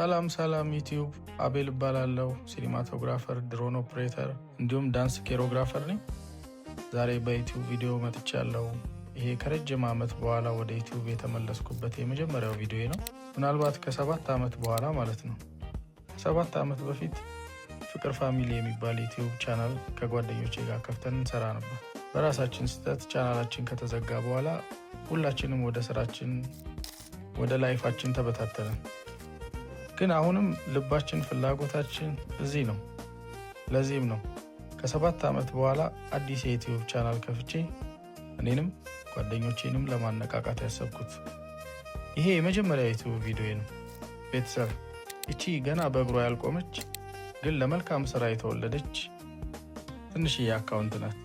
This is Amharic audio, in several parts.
ሰላም ዩቲዩብ አቤል እባላለሁ። ሲኒማቶግራፈር፣ ድሮን ኦፕሬተር እንዲሁም ዳንስ ኮሪዮግራፈር ነኝ። ዛሬ በዩቲዩብ ቪዲዮ መጥቻለሁ። ይሄ ከረጅም ዓመት በኋላ ወደ ዩቲዩብ የተመለስኩበት የመጀመሪያው ቪዲዮ ነው። ምናልባት ከ7 ዓመት በኋላ ማለት ነው። 7 ዓመት በፊት ፍቅር ፋሚሊ የሚባል ዩቲዩብ ቻናል ከጓደኞቼ ጋር ከፍተን እንሰራ ነበር። በራሳችን ስህተት ቻናላችን ከተዘጋ በኋላ ሁላችንም ወደ ስራችን ወደ ላይፋችን ተበታተንን። ግን አሁንም ልባችን ፍላጎታችን እዚህ ነው። ለዚህም ነው ከ7 ዓመት በኋላ አዲስ የዩቲዩብ ቻናል ከፍቼ እኔንም ጓደኞቼንም ለማነቃቃት ያሰብኩት። ይሄ የመጀመሪያ ዩቲዩብ ቪዲዮ ነው። ቤተሰብ እቺ ገና በእግሯ ያልቆመች ግን ለመልካም ስራ የተወለደች ትንሽዬ አካውንት ናት።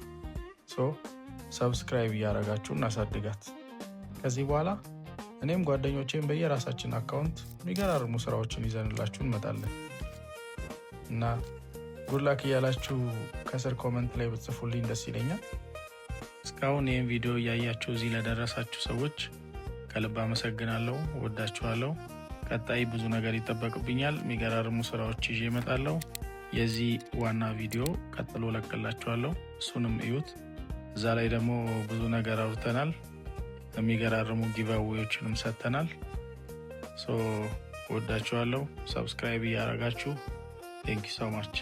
ሰብስክራይብ እያደረጋችሁ እናሳድጋት። ከዚህ በኋላ እኔም ጓደኞቼም በየራሳችን አካውንት የሚገራርሙ ስራዎችን ይዘንላችሁ እንመጣለን እና ጉድላክ እያላችሁ ከስር ኮመንት ላይ ብትጽፉልኝ ደስ ይለኛል። እስካሁን ይህን ቪዲዮ እያያችሁ እዚህ ለደረሳችሁ ሰዎች ከልብ አመሰግናለሁ። ወዳችኋለሁ። ቀጣይ ብዙ ነገር ይጠበቅብኛል። የሚገራርሙ ስራዎች ይዤ እመጣለሁ። የዚህ ዋና ቪዲዮ ቀጥሎ ለቅላችኋለሁ። እሱንም እዩት። እዛ ላይ ደግሞ ብዙ ነገር አውርተናል። የሚገራርሙ ጊቫዌዎችንም ሰጥተናል። ወዳችኋለሁ። ሰብስክራይብ እያደረጋችሁ ቴንክ ዩ ሶ ማች